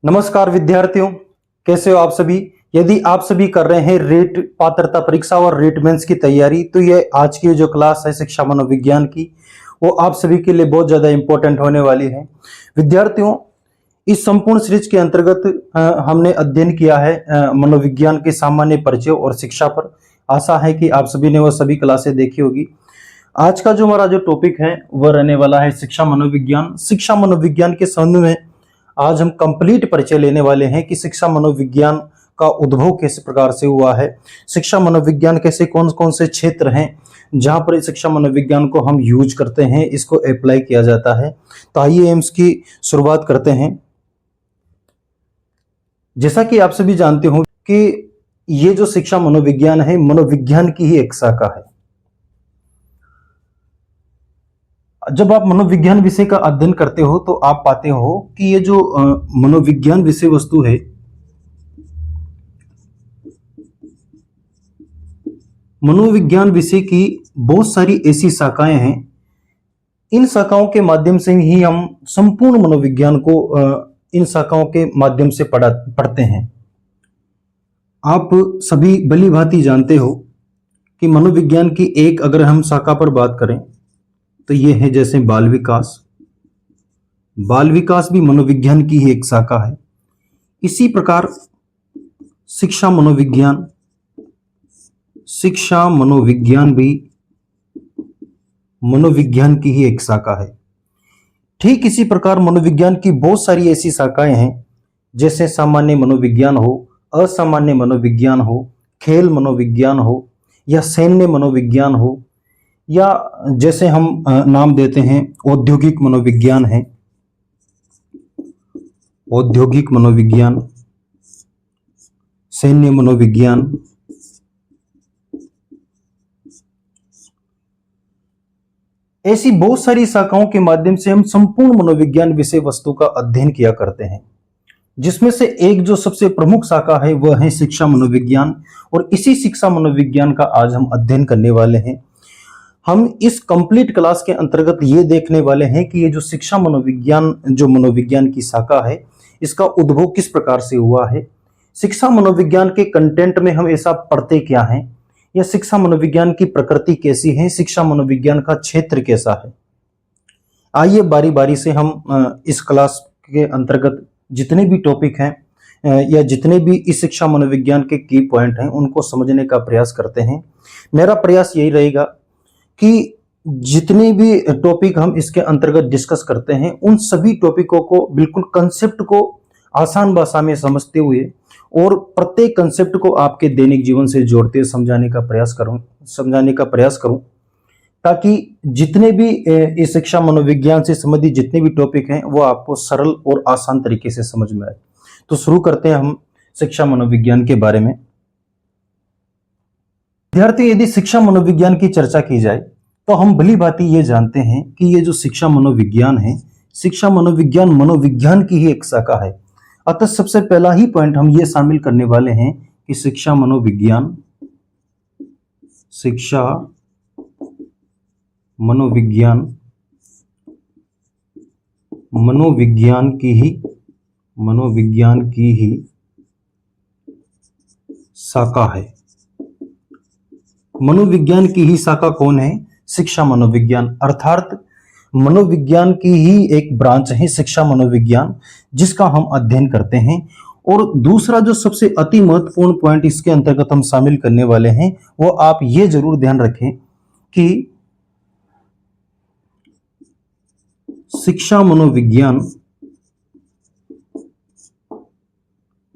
नमस्कार विद्यार्थियों, कैसे हो आप सभी। यदि आप सभी कर रहे हैं रेट पात्रता परीक्षा और रेट मेंस की तैयारी, तो ये आज की जो क्लास है शिक्षा मनोविज्ञान की, वो आप सभी के लिए बहुत ज़्यादा इंपॉर्टेंट होने वाली है। विद्यार्थियों, इस संपूर्ण सीरीज के अंतर्गत हमने अध्ययन किया है मनोविज्ञान के सामान्य परिचय और शिक्षा पर। आशा है कि आप सभी ने वो सभी क्लासें देखी होगी। आज का जो हमारा जो टॉपिक है वह रहने वाला है शिक्षा मनोविज्ञान। शिक्षा मनोविज्ञान के संबंध में आज हम कंप्लीट परिचय लेने वाले हैं कि शिक्षा मनोविज्ञान का उद्भव किस प्रकार से हुआ है, शिक्षा मनोविज्ञान कैसे कौन कौन से क्षेत्र हैं जहां पर शिक्षा मनोविज्ञान को हम यूज करते हैं, इसको अप्लाई किया जाता है। तो आइए हम इसकी शुरुआत करते हैं। जैसा कि आप सभी जानते हो कि ये जो शिक्षा मनोविज्ञान है, मनोविज्ञान की ही एक शाखा है। जब आप मनोविज्ञान विषय का अध्ययन करते हो तो आप पाते हो कि ये जो मनोविज्ञान विषय वस्तु है, मनोविज्ञान विषय की बहुत सारी ऐसी शाखाएं हैं। इन शाखाओं के माध्यम से ही हम संपूर्ण मनोविज्ञान को इन शाखाओं के माध्यम से पढ़ते हैं। आप सभी भली भांति जानते हो कि मनोविज्ञान की एक अगर हम शाखा पर बात करें तो ये है जैसे बाल विकास। बाल विकास भी मनोविज्ञान की ही एक शाखा है। इसी प्रकार शिक्षा मनोविज्ञान भी मनोविज्ञान की ही एक शाखा है। ठीक इसी प्रकार मनोविज्ञान की बहुत सारी ऐसी शाखाएं हैं, जैसे सामान्य मनोविज्ञान हो, असामान्य मनोविज्ञान हो, खेल मनोविज्ञान हो या सैन्य मनोविज्ञान हो, या जैसे हम नाम देते हैं औद्योगिक मनोविज्ञान है, औद्योगिक मनोविज्ञान, सैन्य मनोविज्ञान। ऐसी बहुत सारी शाखाओं के माध्यम से हम संपूर्ण मनोविज्ञान विषय वस्तु का अध्ययन किया करते हैं, जिसमें से एक जो सबसे प्रमुख शाखा है वह है शिक्षा मनोविज्ञान। और इसी शिक्षा मनोविज्ञान का आज हम अध्ययन करने वाले हैं। हम इस कंप्लीट क्लास के अंतर्गत ये देखने वाले हैं कि ये जो शिक्षा मनोविज्ञान, जो मनोविज्ञान की शाखा है, इसका उद्भव किस प्रकार से हुआ है, शिक्षा मनोविज्ञान के कंटेंट में हम ऐसा पढ़ते क्या हैं, या शिक्षा मनोविज्ञान की प्रकृति कैसी है, शिक्षा मनोविज्ञान का क्षेत्र कैसा है। आइए बारी बारी से हम इस क्लास के अंतर्गत जितने भी टॉपिक हैं या जितने भी इस शिक्षा मनोविज्ञान के की पॉइंट हैं उनको समझने का प्रयास करते हैं। मेरा प्रयास यही रहेगा कि जितने भी टॉपिक हम इसके अंतर्गत डिस्कस करते हैं उन सभी टॉपिकों को बिल्कुल कंसेप्ट को आसान भाषा में समझते हुए और प्रत्येक कंसेप्ट को आपके दैनिक जीवन से जोड़ते समझाने का प्रयास करूं, ताकि जितने भी इस शिक्षा मनोविज्ञान से संबंधित जितने भी टॉपिक हैं वो आपको सरल और आसान तरीके से समझ में आए। तो शुरू करते हैं हम शिक्षा मनोविज्ञान के बारे में। विद्यार्थी, यदि शिक्षा मनोविज्ञान की चर्चा की जाए तो हम भली भांति ये जानते हैं कि ये जो शिक्षा मनोविज्ञान है, शिक्षा मनोविज्ञान मनोविज्ञान की ही एक शाखा है। अतः सबसे पहला ही पॉइंट हम ये शामिल करने वाले हैं कि शिक्षा मनोविज्ञान मनोविज्ञान की ही शाखा है। मनोविज्ञान की ही शाखा कौन है? शिक्षा मनोविज्ञान, अर्थात मनोविज्ञान की ही एक ब्रांच है शिक्षा मनोविज्ञान, जिसका हम अध्ययन करते हैं। और दूसरा जो सबसे अति महत्वपूर्ण पॉइंट इसके अंतर्गत हम शामिल करने वाले हैं, वो आप ये जरूर ध्यान रखें कि शिक्षा मनोविज्ञान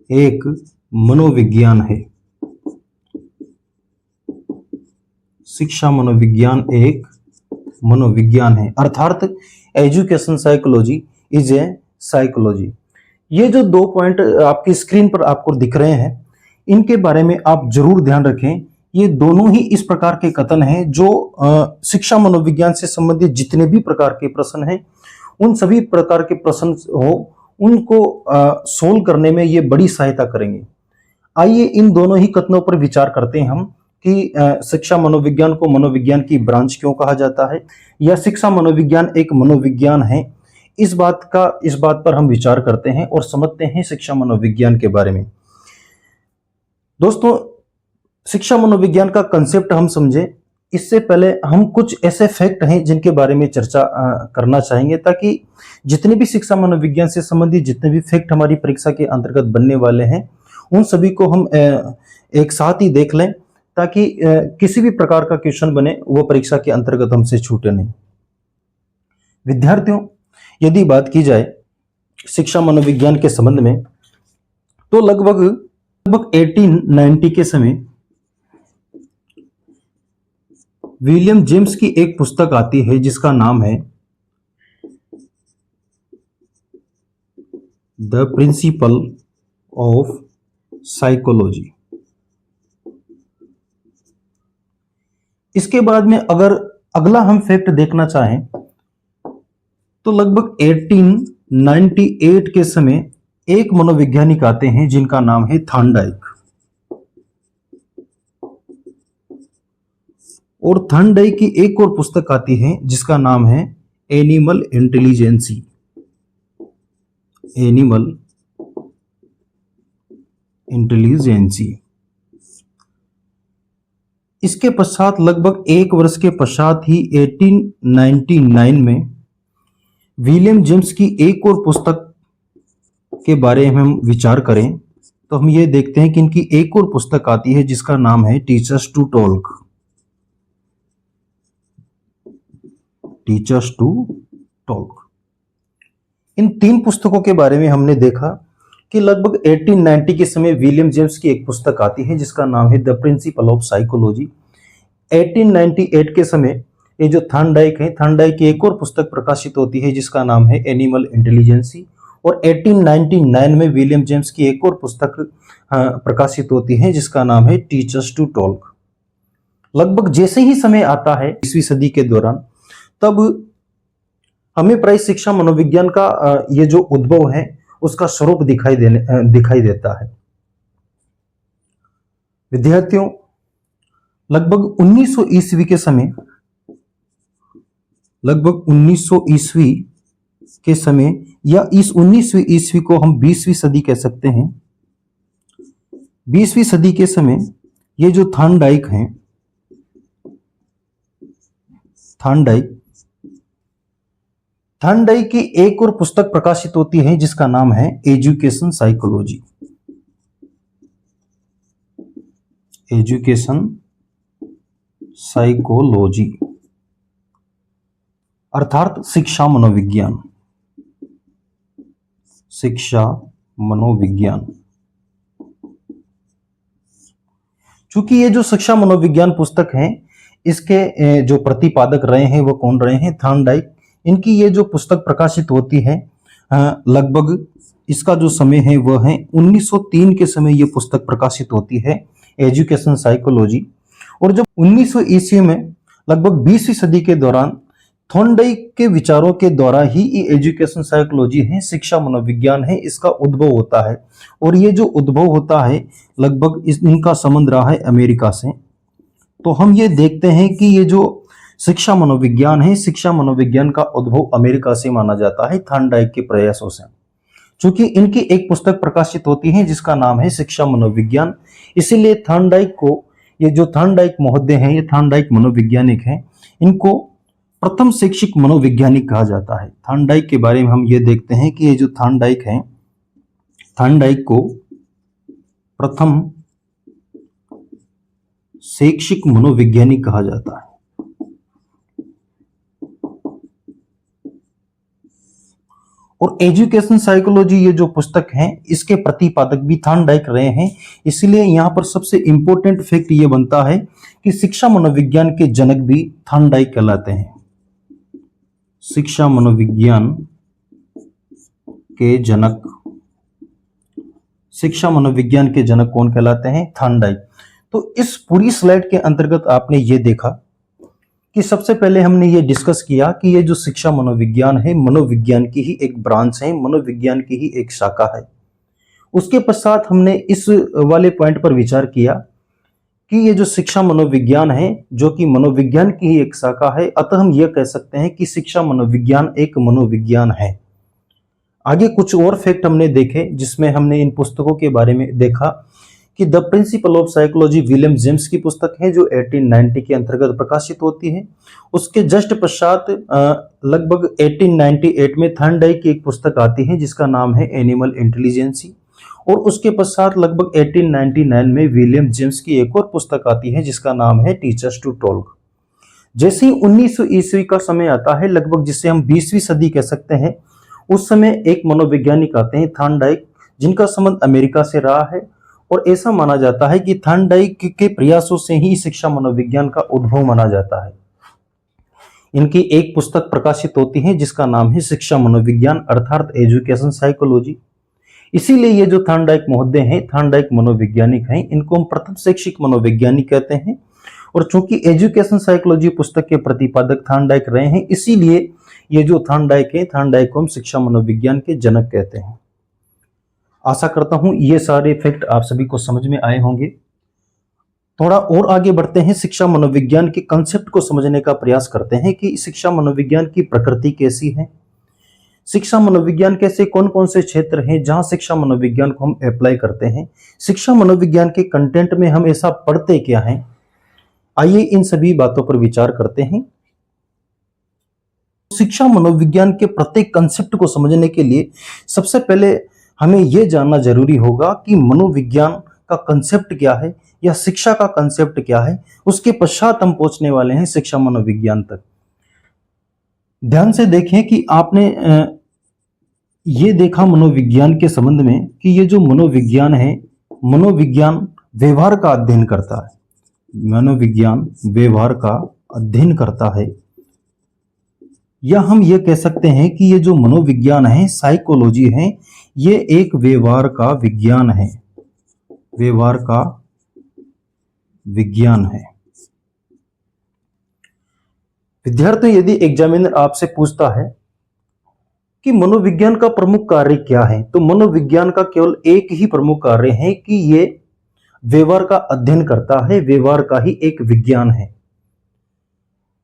एक मनोविज्ञान है। शिक्षा मनोविज्ञान एक मनोविज्ञान है, अर्थात education psychology is a psychology. ये जो दो पॉइंट आपकी स्क्रीन पर आपको दिख रहे हैं, इनके बारे में आप जरूर ध्यान रखें। ये दोनों ही इस प्रकार के कथन हैं जो शिक्षा मनोविज्ञान से संबंधित जितने भी प्रकार के प्रश्न हैं, उन सभी प्रकार के प्रश्न हो उनको सोल्व करने में ये बड़ी सहायता करेंगे। आइए इन दोनों ही कथनों पर विचार करते हैं हम कि शिक्षा मनोविज्ञान को मनोविज्ञान की ब्रांच क्यों कहा जाता है, या शिक्षा मनोविज्ञान एक मनोविज्ञान है, इस बात पर हम विचार करते हैं और समझते हैं शिक्षा मनोविज्ञान के बारे में। दोस्तों, शिक्षा मनोविज्ञान का कंसेप्ट हम समझे इससे पहले हम कुछ ऐसे फैक्ट हैं जिनके बारे में चर्चा करना चाहेंगे, ताकि जितने भी शिक्षा मनोविज्ञान से संबंधित जितने भी फैक्ट हमारी परीक्षा के अंतर्गत बनने वाले हैं उन सभी को हम एक साथ ही देख लें, ताकि किसी भी प्रकार का क्वेश्चन बने वो परीक्षा के अंतर्गत हमसे छूटे नहीं। विद्यार्थियों, यदि बात की जाए शिक्षा मनोविज्ञान के संबंध में, तो लगभग 1890 के समय विलियम जेम्स की एक पुस्तक आती है जिसका नाम है द प्रिंसिपल ऑफ साइकोलॉजी। इसके बाद में अगर अगला हम फैक्ट देखना चाहें तो लगभग 1898 के समय एक मनोवैज्ञानिक आते हैं जिनका नाम है थॉर्नडाइक। और थॉर्नडाइक की एक और पुस्तक आती है जिसका नाम है एनिमल इंटेलिजेंसी। Animal intelligence. इसके पश्चात लगभग एक वर्ष के पश्चात ही 1899 में विलियम जेम्स की एक और पुस्तक के बारे में हम विचार करें तो हम ये देखते हैं कि इनकी एक और पुस्तक आती है जिसका नाम है teachers to talk. Teachers to talk. इन तीन पुस्तकों के बारे में हमने देखा कि लगभग 1890 के समय विलियम जेम्स की एक पुस्तक आती है जिसका नाम है द प्रिंसिपल ऑफ साइकोलॉजी। 1898 के समय ये जो थॉर्नडाइक है, थॉर्नडाइक की एक और पुस्तक प्रकाशित होती है जिसका नाम है एनिमल इंटेलिजेंसी। और 1899 में विलियम जेम्स की एक और पुस्तक प्रकाशित होती है जिसका नाम है टीचर्स टू टॉक। लगभग जैसे ही समय आता है 20वीं सदी के दौरान, तब हमें प्राय शिक्षा मनोविज्ञान का ये जो उद्भव है उसका स्वरूप दिखाई देता है। विद्यार्थियों, लगभग 1900 ईस्वी के समय, लगभग 1900 ईस्वी के समय या इस 19वीं ईस्वी को हम 20वीं सदी कह सकते हैं। 20वीं सदी के समय ये जो थॉर्नडाइक हैं, थॉर्नडाइक की एक और पुस्तक प्रकाशित होती है जिसका नाम है एजुकेशन साइकोलॉजी। एजुकेशन साइकोलॉजी अर्थात शिक्षा मनोविज्ञान। शिक्षा मनोविज्ञान। चूंकि ये जो शिक्षा मनोविज्ञान पुस्तक है, इसके जो प्रतिपादक रहे हैं वो कौन रहे हैं? थॉर्नडाइक। इनकी ये जो पुस्तक प्रकाशित होती है, लगभग इसका जो समय है वह है 1903 के समय ये पुस्तक प्रकाशित होती है, एजुकेशन साइकोलॉजी। और जब 1900 ईस्वी में लगभग 20वीं सदी के दौरान थॉर्नडाइक के विचारों के द्वारा ही ये एजुकेशन साइकोलॉजी है, शिक्षा मनोविज्ञान है, इसका उद्भव होता है। और ये जो उद्भव होता है लगभग इनका संबंध रहा है अमेरिका से। तो हम ये देखते हैं कि ये जो शिक्षा मनोविज्ञान है, शिक्षा मनोविज्ञान का उद्भव अमेरिका से माना जाता है थॉर्नडाइक के प्रयासों से। चूंकि इनकी एक पुस्तक प्रकाशित होती है जिसका नाम है शिक्षा मनोविज्ञान, इसीलिए थॉर्नडाइक को, ये जो थॉर्नडाइक महोदय हैं, ये थॉर्नडाइक मनोवैज्ञानिक हैं, इनको प्रथम शैक्षिक मनोवैज्ञानिक कहा जाता है। थॉर्नडाइक के बारे में हम ये देखते हैं कि ये जो थॉर्नडाइक हैं, थॉर्नडाइक को प्रथम शैक्षिक मनोवैज्ञानिक कहा जाता है। और एजुकेशन साइकोलॉजी ये जो पुस्तक है, इसके प्रतिपादक भी थॉर्नडाइक रहे हैं। इसलिए यहाँ पर सबसे इंपॉर्टेंट फैक्ट ये बनता है कि शिक्षा मनोविज्ञान के जनक भी थॉर्नडाइक कहलाते हैं। शिक्षा मनोविज्ञान के जनक, शिक्षा मनोविज्ञान के जनक कौन कहलाते हैं? थॉर्नडाइक। तो इस पूरी स्लाइड के अंतर्गत आपने ये देखा कि सबसे पहले हमने ये डिस्कस किया कि ये जो शिक्षा मनोविज्ञान है, मनोविज्ञान की ही एक ब्रांच है, मनोविज्ञान की ही एक शाखा है। उसके पश्चात हमने इस वाले पॉइंट पर विचार किया कि ये जो शिक्षा मनोविज्ञान है, जो कि मनोविज्ञान की ही एक शाखा है, अतः हम ये कह सकते हैं कि शिक्षा मनोविज्ञान एक मनोविज्ञान है। आगे कुछ और फैक्ट हमने देखे जिसमें हमने इन पुस्तकों के बारे में देखा कि the principle of psychology William James की पुस्तक है जो 1890 के अंतर्गत प्रकाशित होती है। उसके जस्ट पश्चात लगभग 1898 में थॉर्नडाइक की एक पुस्तक आती है जिसका नाम है एनिमल इंटेलिजेंसी, और उसके पश्चात लगभग 1899 में विलियम जेम्स की एक और पुस्तक आती है जिसका नाम है टीचर्स टू टॉक। जैसे ही 1900 ईस्वी का समय आता है, लगभग जिसे हम 20वीं सदी कह सकते हैं, उस समय एक मनोवैज्ञानिक आते हैं थॉर्नडाइक, जिनका संबंध अमेरिका से रहा है, और ऐसा माना जाता है कि थॉर्नडाइक के प्रयासों से ही शिक्षा मनोविज्ञान का उद्भव माना जाता है। इनकी एक पुस्तक प्रकाशित होती है जिसका नाम है शिक्षा मनोविज्ञान अर्थात एजुकेशन साइकोलॉजी। इसीलिए ये जो थॉर्नडाइक महोदय हैं, थॉर्नडाइक मनोवैज्ञानिक हैं, इनको हम प्रथम शैक्षिक मनोवैज्ञानिक कहते हैं। और चूंकि एजुकेशन साइकोलॉजी पुस्तक के प्रतिपादक थॉर्नडाइक रहे हैं, इसीलिए ये जो थॉर्नडाइक है, थॉर्नडाइक को हम शिक्षा मनोविज्ञान के जनक कहते हैं। आशा करता हूं ये सारे फैक्ट आप सभी को समझ में आए होंगे। थोड़ा और आगे बढ़ते हैं, शिक्षा मनोविज्ञान के कंसेप्ट को समझने का प्रयास करते हैं कि शिक्षा मनोविज्ञान की प्रकृति कैसी है, शिक्षा मनोविज्ञान कैसे कौन कौन से क्षेत्र हैं जहां शिक्षा मनोविज्ञान को हम अप्लाई करते हैं, शिक्षा मनोविज्ञान के कंटेंट में हम ऐसा पढ़ते क्या हैं। आइए इन सभी बातों पर विचार करते हैं। शिक्षा मनोविज्ञान के प्रत्येक कंसेप्ट को समझने के लिए सबसे पहले हमें यह जानना जरूरी होगा कि मनोविज्ञान का कंसेप्ट क्या है या शिक्षा का कंसेप्ट क्या है। उसके पश्चात हम पहुंचने वाले हैं शिक्षा मनोविज्ञान तक। ध्यान से देखें कि आपने ये देखा मनोविज्ञान के संबंध में कि ये जो मनोविज्ञान है, मनोविज्ञान व्यवहार का अध्ययन करता है, मनोविज्ञान व्यवहार का अध्ययन करता है, या हम ये कह सकते हैं कि ये जो मनोविज्ञान है, साइकोलॉजी है, ये एक व्यवहार का विज्ञान है, व्यवहार का विज्ञान है। विद्यार्थी, यदि एग्जामिनर आपसे पूछता है कि मनोविज्ञान का प्रमुख कार्य क्या है, तो मनोविज्ञान का केवल एक ही प्रमुख कार्य है कि ये व्यवहार का अध्ययन करता है, व्यवहार का ही एक विज्ञान है।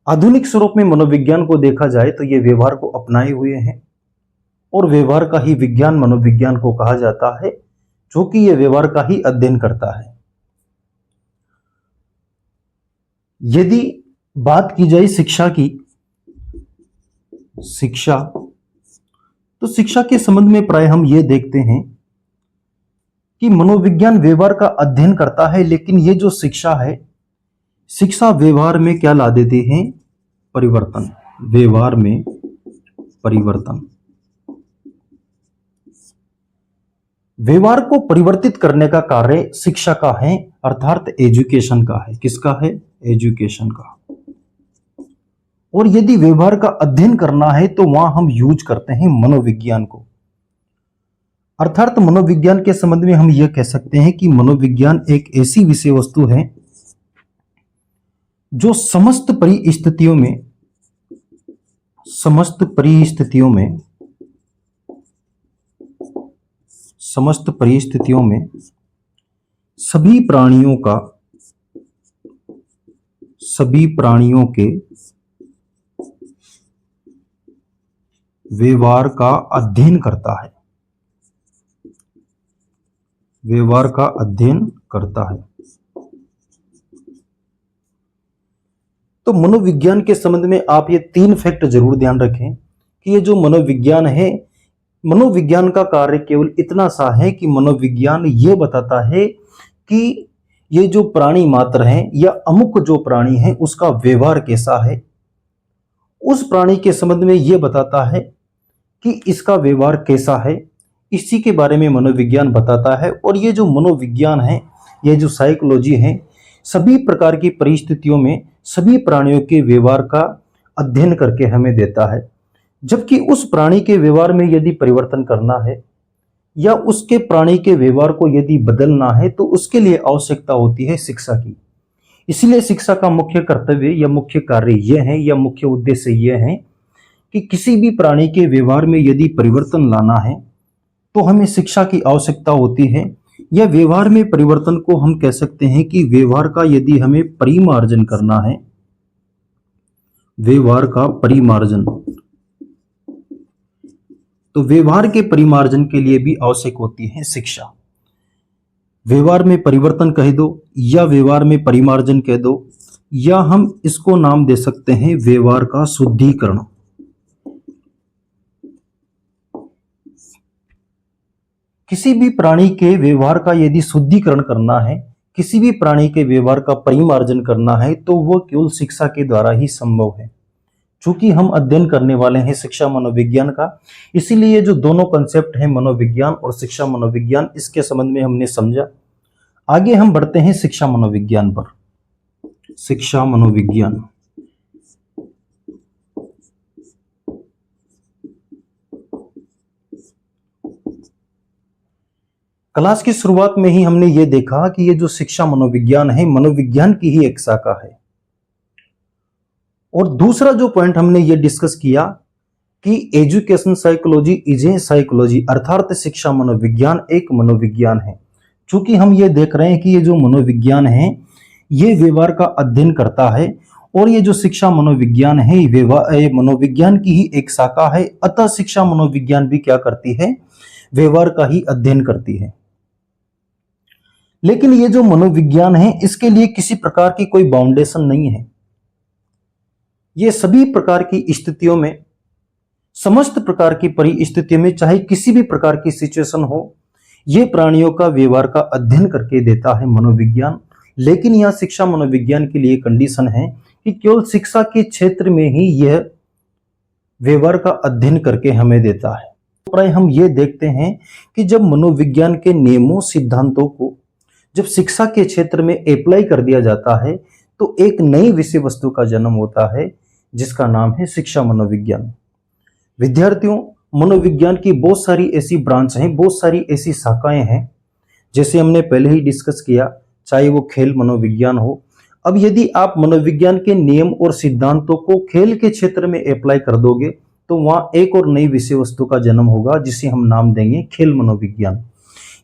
आधुनिक स्वरूप में मनोविज्ञान को देखा जाए तो ये व्यवहार को अपनाए हुए हैं और व्यवहार का ही विज्ञान मनोविज्ञान को कहा जाता है, जो कि ये व्यवहार का ही अध्ययन करता है। यदि बात की जाए शिक्षा की, शिक्षा, तो शिक्षा के संबंध में प्राय हम ये देखते हैं कि मनोविज्ञान व्यवहार का अध्ययन करता है, लेकिन ये जो शिक्षा है, शिक्षा व्यवहार में क्या ला देती है? परिवर्तन, व्यवहार में परिवर्तन। व्यवहार को परिवर्तित करने का कार्य शिक्षा का है, अर्थात एजुकेशन का है। किसका है? एजुकेशन का। और यदि व्यवहार का अध्ययन करना है तो वहां हम यूज करते हैं मनोविज्ञान को। अर्थात मनोविज्ञान के संबंध में हम यह कह सकते हैं कि मनोविज्ञान एक ऐसी विषय वस्तु है जो समस्त परिस्थितियों में सभी प्राणियों के व्यवहार का अध्ययन करता है, व्यवहार का अध्ययन करता है। तो मनोविज्ञान के संबंध में आप ये 3 फैक्ट जरूर ध्यान रखें कि ये जो मनोविज्ञान है, मनोविज्ञान का कार्य केवल इतना सा है कि मनोविज्ञान ये बताता है कि ये जो प्राणी मात्र हैं या अमुक जो प्राणी है उसका व्यवहार कैसा है। उस प्राणी के संबंध में ये बताता है कि इसका व्यवहार कैसा है, इसी के बारे में मनोविज्ञान बताता है। और ये जो मनोविज्ञान है, ये जो साइकोलॉजी है, सभी प्रकार की परिस्थितियों में सभी प्राणियों के व्यवहार का अध्ययन करके हमें देता है। जबकि उस प्राणी के व्यवहार में यदि परिवर्तन करना है या उसके प्राणी के व्यवहार को यदि बदलना है तो उसके लिए आवश्यकता होती है शिक्षा की। इसलिए शिक्षा का मुख्य कर्तव्य या मुख्य कार्य यह है या मुख्य उद्देश्य यह है कि किसी भी प्राणी के व्यवहार में यदि परिवर्तन लाना है तो हमें शिक्षा की आवश्यकता होती है। या व्यवहार में परिवर्तन को हम कह सकते हैं कि व्यवहार का यदि हमें परिमार्जन करना है, व्यवहार का परिमार्जन, तो व्यवहार के परिमार्जन के लिए भी आवश्यक होती है शिक्षा। व्यवहार में परिवर्तन कह दो या व्यवहार में परिमार्जन कह दो, या हम इसको नाम दे सकते हैं व्यवहार का शुद्धिकरण। किसी भी प्राणी के व्यवहार का यदि शुद्धिकरण करना है, किसी भी प्राणी के व्यवहार का परिमार्जन करना है, तो वह केवल शिक्षा के द्वारा ही संभव है। चूंकि हम अध्ययन करने वाले हैं शिक्षा मनोविज्ञान का, इसीलिए जो दोनों कंसेप्ट हैं मनोविज्ञान और शिक्षा मनोविज्ञान, इसके संबंध में हमने समझा। आगे हम बढ़ते हैं शिक्षा मनोविज्ञान पर। शिक्षा मनोविज्ञान क्लास की शुरुआत में ही हमने ये देखा कि ये जो शिक्षा मनोविज्ञान है, मनोविज्ञान की ही एक शाखा है। और दूसरा जो पॉइंट हमने ये डिस्कस किया कि education psychology is a psychology, अर्थात शिक्षा मनोविज्ञान एक मनोविज्ञान है। चूंकि हम ये देख रहे हैं कि ये जो मनोविज्ञान है ये व्यवहार का अध्ययन करता है, और ये जो शिक्षा मनोविज्ञान है ये मनोविज्ञान की ही एक शाखा है। अतः शिक्षा मनोविज्ञान भी क्या करती है, व्यवहार का ही अध्ययन करती है। लेकिन ये जो मनोविज्ञान है इसके लिए किसी प्रकार की कोई बाउंडेशन नहीं है। ये सभी प्रकार की स्थितियों में, समस्त प्रकार की परिस्थितियों में, चाहे किसी भी प्रकार की सिचुएशन हो, ये प्राणियों का व्यवहार का अध्ययन करके देता है मनोविज्ञान। लेकिन यह शिक्षा मनोविज्ञान के लिए कंडीशन है कि केवल शिक्षा के क्षेत्र में ही यह व्यवहार का अध्ययन करके हमें देता है। प्राय हम ये देखते हैं कि जब मनोविज्ञान के नियमों सिद्धांतों को जब शिक्षा के क्षेत्र में अप्लाई कर दिया जाता है तो एक नई विषय वस्तु का जन्म होता है जिसका नाम है शिक्षा मनोविज्ञान। विद्यार्थियों, मनोविज्ञान की बहुत सारी ऐसी ब्रांच हैं, बहुत सारी ऐसी शाखाएं हैं, जैसे हमने पहले ही डिस्कस किया, चाहे वो खेल मनोविज्ञान हो। अब यदि आप मनोविज्ञान के नियम और सिद्धांतों को खेल के क्षेत्र में अप्लाई कर दोगे तो वहां एक और नई विषय वस्तु का जन्म होगा जिसे हम नाम देंगे खेल मनोविज्ञान।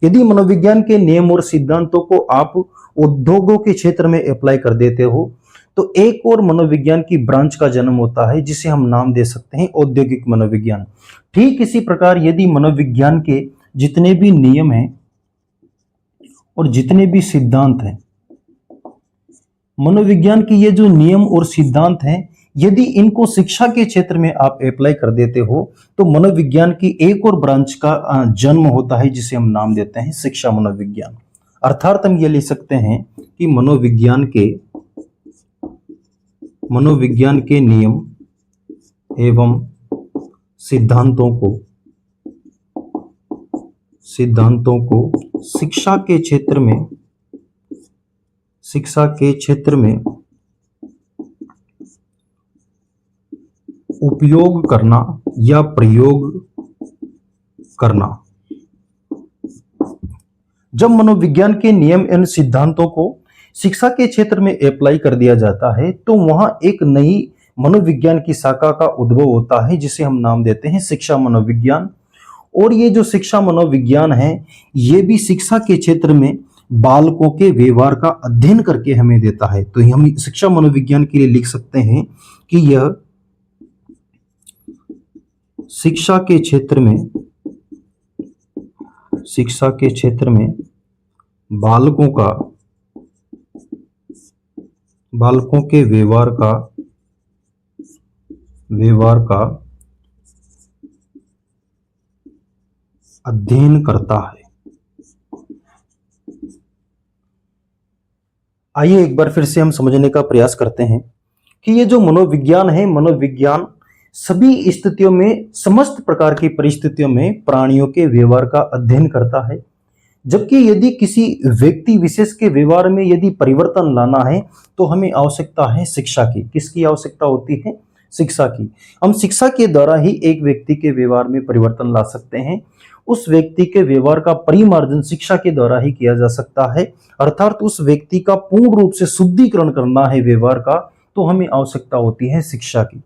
यदि मनोविज्ञान के नियम और सिद्धांतों को आप उद्योगों के क्षेत्र में अप्लाई कर देते हो तो एक और मनोविज्ञान की ब्रांच का जन्म होता है जिसे हम नाम दे सकते हैं औद्योगिक मनोविज्ञान। ठीक इसी प्रकार यदि मनोविज्ञान के जितने भी नियम हैं और जितने भी सिद्धांत हैं, मनोविज्ञान के ये जो नियम और सिद्धांत हैं, यदि इनको शिक्षा के क्षेत्र में आप अप्लाई कर देते हो तो मनोविज्ञान की एक और ब्रांच का जन्म होता है जिसे हम नाम देते हैं शिक्षा मनोविज्ञान। अर्थात हम ये लिख सकते हैं कि मनोविज्ञान के नियम एवं सिद्धांतों को शिक्षा के क्षेत्र में उपयोग करना या प्रयोग करना। जब मनोविज्ञान के नियम एवं सिद्धांतों को शिक्षा के क्षेत्र में अप्लाई कर दिया जाता है तो वहां एक नई मनोविज्ञान की शाखा का उद्भव होता है जिसे हम नाम देते हैं शिक्षा मनोविज्ञान। और ये जो शिक्षा मनोविज्ञान है ये भी शिक्षा के क्षेत्र में बालकों के व्यवहार का अध्ययन करके हमें देता है। तो हम शिक्षा मनोविज्ञान के लिए लिख सकते हैं कि यह शिक्षा के क्षेत्र में बालकों के व्यवहार का अध्ययन करता है। आइए एक बार फिर से हम समझने का प्रयास करते हैं कि ये जो मनोविज्ञान है, मनोविज्ञान सभी स्थितियों में, समस्त प्रकार की परिस्थितियों में प्राणियों के व्यवहार का अध्ययन करता है। जबकि यदि किसी व्यक्ति विशेष के व्यवहार में यदि परिवर्तन लाना है तो हमें आवश्यकता है शिक्षा की। किसकी आवश्यकता होती है? शिक्षा की। हम शिक्षा के द्वारा ही एक व्यक्ति के व्यवहार में परिवर्तन ला सकते हैं। उस व्यक्ति के व्यवहार का परिमार्जन शिक्षा के द्वारा ही किया जा सकता है, अर्थात उस व्यक्ति का पूर्ण रूप से शुद्धिकरण करना है व्यवहार का, तो हमें आवश्यकता होती है शिक्षा की।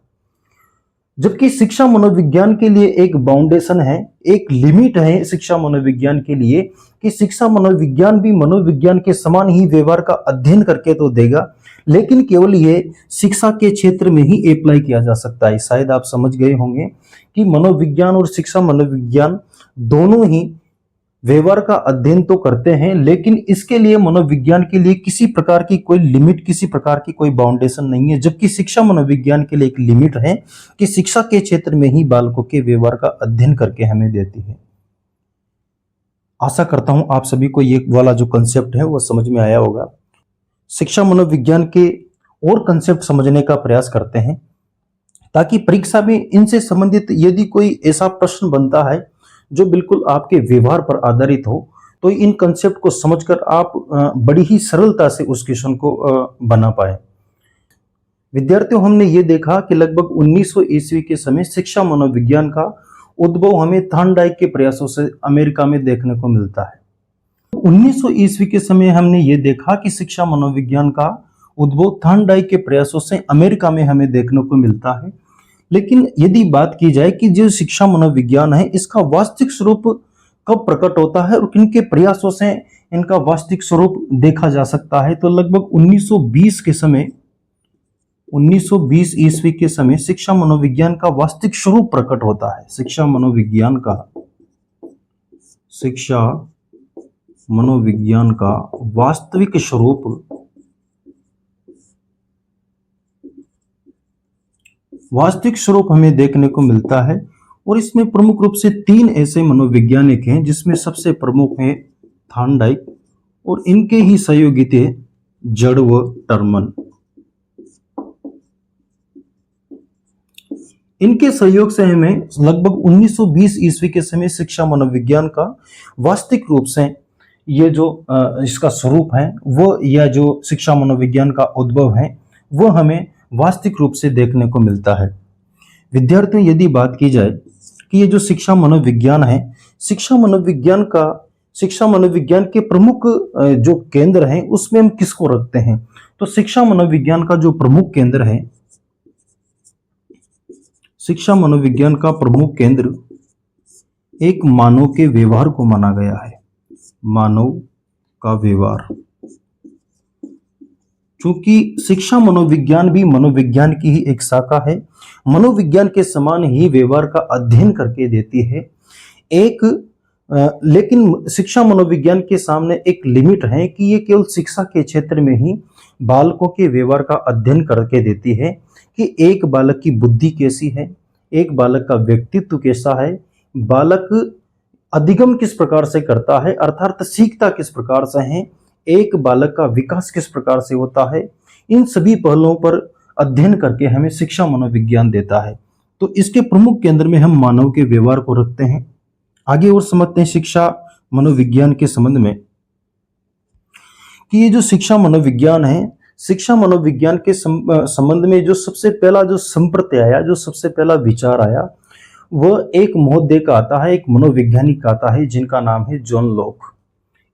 जबकि शिक्षा मनोविज्ञान के लिए एक बाउंडेशन है, एक लिमिट है शिक्षा मनोविज्ञान के लिए कि शिक्षा मनोविज्ञान भी मनोविज्ञान के समान ही व्यवहार का अध्ययन करके तो देगा, लेकिन केवल ये शिक्षा के क्षेत्र में ही अप्लाई किया जा सकता है। शायद आप समझ गए होंगे कि मनोविज्ञान और शिक्षा मनोविज्ञान दोनों ही व्यवहार का अध्ययन तो करते हैं, लेकिन इसके लिए मनोविज्ञान के लिए किसी प्रकार की कोई लिमिट, किसी प्रकार की कोई बाउंडेशन नहीं है, जबकि शिक्षा मनोविज्ञान के लिए एक लिमिट है कि शिक्षा के क्षेत्र में ही बालकों के व्यवहार का अध्ययन करके हमें देती है। आशा करता हूं आप सभी को ये वाला जो कंसेप्ट है वो समझ में आया होगा। शिक्षा मनोविज्ञान के और कंसेप्ट समझने का प्रयास करते हैं ताकि परीक्षा में इनसे संबंधित यदि कोई ऐसा प्रश्न बनता है जो बिल्कुल आपके व्यवहार पर आधारित हो, तो इन कंसेप्ट को समझकर आप बड़ी ही सरलता से उस क्वेश्चन को बना पाए। विद्यार्थियों, हमने ये देखा कि लगभग 1900 ईस्वी के समय शिक्षा मनोविज्ञान का उद्भव हमें थॉर्नडाइक के प्रयासों से अमेरिका में देखने को मिलता है। 1900 ईस्वी के समय हमने ये देखा कि शिक्षा मनोविज्ञान का उद्भव थॉर्नडाइक के प्रयासों से अमेरिका में हमें देखने को मिलता है। लेकिन यदि बात की जाए कि जो शिक्षा मनोविज्ञान है इसका वास्तविक स्वरूप कब प्रकट होता है और किनके प्रयासों से इनका वास्तविक स्वरूप देखा जा सकता है, तो लगभग 1920 के समय, 1920 ईस्वी के समय शिक्षा मनोविज्ञान का वास्तविक स्वरूप प्रकट होता है। शिक्षा मनोविज्ञान का वास्तविक स्वरूप हमें देखने को मिलता है और इसमें प्रमुख रूप से 3 ऐसे मनोवैज्ञानिक हैं जिसमें सबसे प्रमुख हैं थॉर्नडाइक और इनके ही सहयोगी थे जड़ व टर्मन। इनके सहयोग से हमें लगभग 1920 ईस्वी के समय शिक्षा मनोविज्ञान का वास्तविक रूप से ये जो इसका स्वरूप है वो, या जो शिक्षा मनोविज्ञान का उद्भव है वो हमें वास्तविक रूप से देखने को मिलता है। विद्यार्थियों, यदि बात की जाए कि ये जो शिक्षा मनोविज्ञान है, शिक्षा मनोविज्ञान के प्रमुख जो केंद्र हैं उसमें हम किसको रखते हैं, तो शिक्षा मनोविज्ञान का जो प्रमुख केंद्र है, शिक्षा मनोविज्ञान का प्रमुख केंद्र एक मानव के व्यवहार को माना गया है। मानव का व्यवहार, क्योंकि शिक्षा मनोविज्ञान भी मनोविज्ञान की ही एक शाखा है, मनोविज्ञान के समान ही व्यवहार का अध्ययन करके देती है। लेकिन शिक्षा मनोविज्ञान के सामने एक लिमिट है कि ये केवल शिक्षा के क्षेत्र में ही बालकों के व्यवहार का अध्ययन करके देती है कि एक बालक की बुद्धि कैसी है, एक बालक का व्यक्तित्व कैसा है, बालक अधिगम किस प्रकार से करता है, अर्थात सीखता किस प्रकार से है, एक बालक का विकास किस प्रकार से होता है, इन सभी पहलुओं पर अध्ययन करके हमें शिक्षा मनोविज्ञान देता है। तो इसके प्रमुख केंद्र में हम मानव के व्यवहार को रखते हैं। आगे और समझते हैं शिक्षा मनोविज्ञान के संबंध में कि ये जो शिक्षा मनोविज्ञान है, शिक्षा मनोविज्ञान के संबंध में जो सबसे पहला जो संप्रत्यय आया, जो सबसे पहला विचार आया, वह एक महोदय का आता है, एक मनोवैज्ञानिक का आता है जिनका नाम है जॉन लॉक।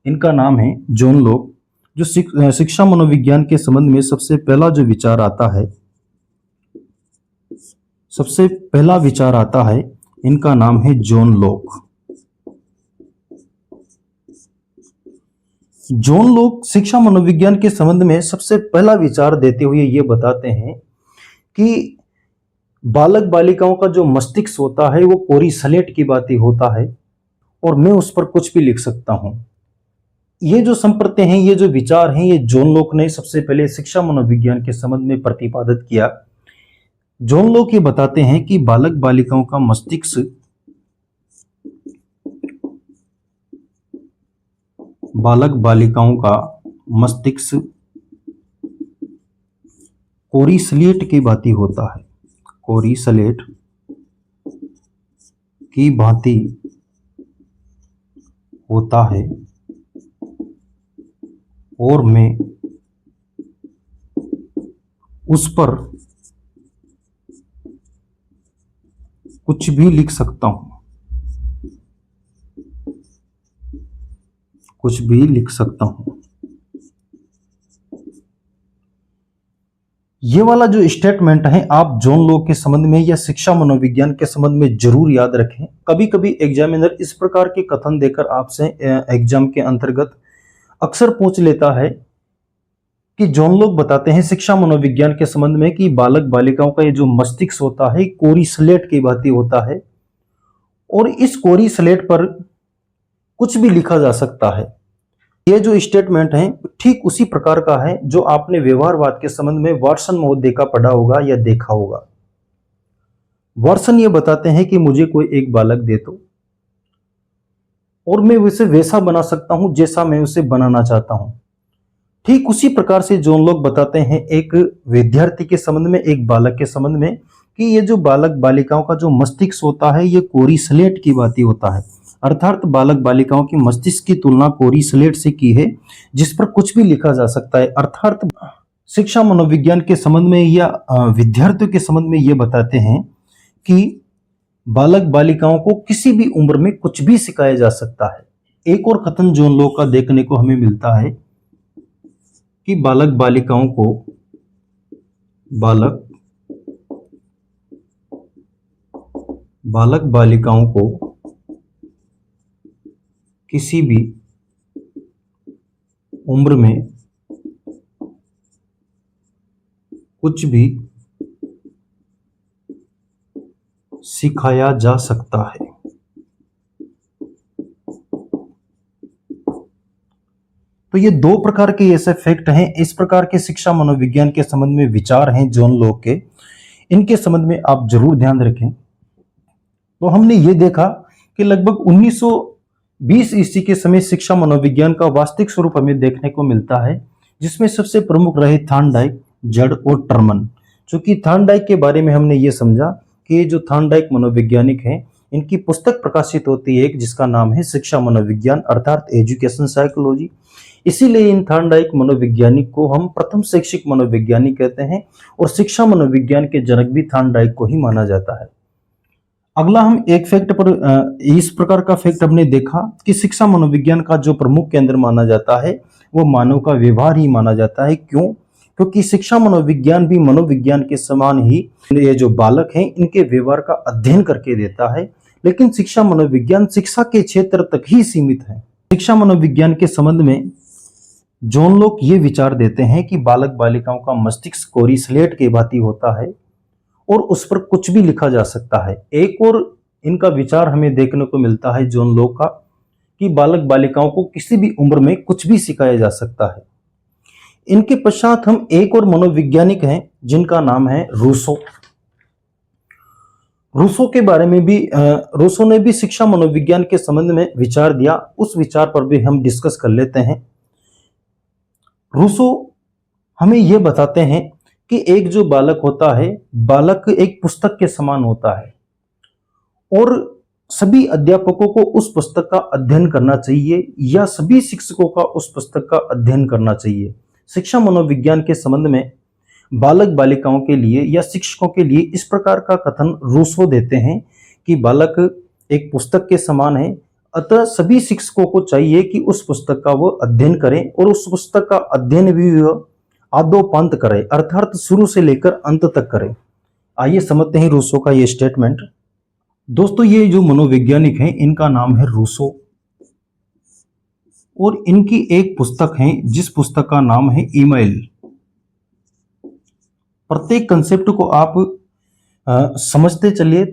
इनका नाम है जॉन लॉक। जो शिक्षा मनोविज्ञान के संबंध में सबसे पहला जो विचार आता है, सबसे पहला विचार आता है, इनका नाम है जॉन लॉक। जॉन लॉक शिक्षा मनोविज्ञान के संबंध में सबसे पहला विचार देते हुए ये बताते हैं कि बालक बालिकाओं का जो मस्तिष्क होता है वो कोरी स्लेट की भांति होता है और मैं उस पर कुछ भी लिख सकता हूं। ये जो संप्रत्यय हैं, ये जो विचार हैं, ये जॉन लॉक ने सबसे पहले शिक्षा मनोविज्ञान के संबंध में प्रतिपादित किया। जॉन लॉक ये बताते हैं कि बालक बालिकाओं का मस्तिष्क कोरी स्लेट की भांति होता है, कोरी स्लेट की भांति होता है और मैं उस पर कुछ भी लिख सकता हूं, कुछ भी लिख सकता हूं। ये वाला जो स्टेटमेंट है आप जॉन लॉक के संबंध में या शिक्षा मनोविज्ञान के संबंध में जरूर याद रखें। कभी कभी एग्जामिनर इस प्रकार के कथन देकर आपसे एग्जाम के अंतर्गत अक्सर पूछ लेता है कि जॉन लॉक बताते हैं शिक्षा मनोविज्ञान के संबंध में कि बालक बालिकाओं का ये जो मस्तिष्क होता है कोरी स्लेट की भांति होता है और इस कोरी स्लेट पर कुछ भी लिखा जा सकता है। ये जो स्टेटमेंट है ठीक उसी प्रकार का है जो आपने व्यवहारवाद के संबंध में वाटसन महोदय का पढ़ा होगा या देखा होगा। वाटसन ये बताते हैं कि मुझे कोई एक बालक दे दो और मैं उसे वैसा बना सकता हूं जैसा मैं उसे बनाना चाहता हूं। ठीक उसी प्रकार से जॉन लॉक बताते हैं एक विद्यार्थी के संबंध में, एक बालक के संबंध में, कि ये जो बालक बालिकाओं का जो मस्तिष्क होता है ये कोरी स्लेट की भांति होता है। अर्थात बालक बालिकाओं की मस्तिष्क की तुलना कोरी स्लेट से की है जिस पर कुछ भी लिखा जा सकता है। अर्थात शिक्षा मनोविज्ञान के संबंध में या विद्यार्थियों के संबंध में ये बताते हैं कि बालक बालिकाओं को किसी भी उम्र में कुछ भी सिखाया जा सकता है। एक और कथन जॉन लॉक का देखने को हमें मिलता है कि बालक बालिकाओं को किसी भी उम्र में कुछ भी सिखाया जा सकता है। तो ये दो प्रकार के ऐसे फैक्ट हैं, इस प्रकार के शिक्षा मनोविज्ञान के संबंध में विचार हैं जॉन लॉक के, इनके संबंध में आप जरूर ध्यान रखें। तो हमने ये देखा कि लगभग 1920 ईस्वी के समय शिक्षा मनोविज्ञान का वास्तविक स्वरूप हमें देखने को मिलता है, जिसमें सबसे प्रमुख रहे थॉर्नडाइक, जड़ और टर्मन। चूंकि थॉर्नडाइक के बारे में हमने ये समझा कि ये जो थॉर्नडाइक मनोवैज्ञानिक हैं इनकी पुस्तक प्रकाशित होती है एक जिसका नाम है शिक्षा मनोविज्ञान अर्थात एजुकेशन साइकोलॉजी। इसीलिए इन थॉर्नडाइक मनोवैज्ञानिक को हम प्रथम शैक्षिक मनोवैज्ञानिक कहते हैं और शिक्षा मनोविज्ञान के जनक भी थॉर्नडाइक को ही माना जाता है। अगला हम एक फैक्ट पर इस प्रकार का फैक्ट हमने देखा कि शिक्षा मनोविज्ञान का जो प्रमुख केंद्र माना जाता है वो मानव का व्यवहार ही माना जाता है। क्यों? क्योंकि शिक्षा मनोविज्ञान भी मनोविज्ञान के समान ही ये जो बालक हैं इनके व्यवहार का अध्ययन करके देता है, लेकिन शिक्षा मनोविज्ञान शिक्षा के क्षेत्र तक ही सीमित है। शिक्षा मनोविज्ञान के संबंध में जॉन लॉक ये विचार देते हैं कि बालक बालिकाओं का मस्तिष्क कोरी स्लेट के भांति होता है और उस पर कुछ भी लिखा जा सकता है। एक और इनका विचार हमें देखने को मिलता है जॉन लॉक का कि बालक बालिकाओं को किसी भी उम्र में कुछ भी सिखाया जा सकता है। इनके पश्चात हम एक और मनोवैज्ञानिक हैं जिनका नाम है रूसो। रूसो के बारे में भी रूसो ने भी शिक्षा मनोविज्ञान के संबंध में विचार दिया, उस विचार पर भी हम डिस्कस कर लेते हैं। रूसो हमें यह बताते हैं कि एक जो बालक होता है, बालक एक पुस्तक के समान होता है और सभी अध्यापकों को उस पुस्तक का अध्ययन करना चाहिए या सभी शिक्षकों का उस पुस्तक का अध्ययन करना चाहिए। शिक्षा मनोविज्ञान के संबंध में बालक बालिकाओं के लिए या शिक्षकों के लिए इस प्रकार का कथन रूसो देते हैं कि बालक एक पुस्तक के समान है, अतः सभी शिक्षकों को चाहिए कि उस पुस्तक का वो अध्ययन करें और उस पुस्तक का अध्ययन भी वह आदोपांत करे, अर्थात शुरू से लेकर अंत तक करे। आइए समझते हैं रूसो का ये स्टेटमेंट। दोस्तों, ये जो मनोवैज्ञानिक हैं इनका नाम है रूसो और इनकी एक पुस्तक है जिस पुस्तक का नाम है ईमेल। प्रत्येक कंसेप्ट को आप समझते चलिए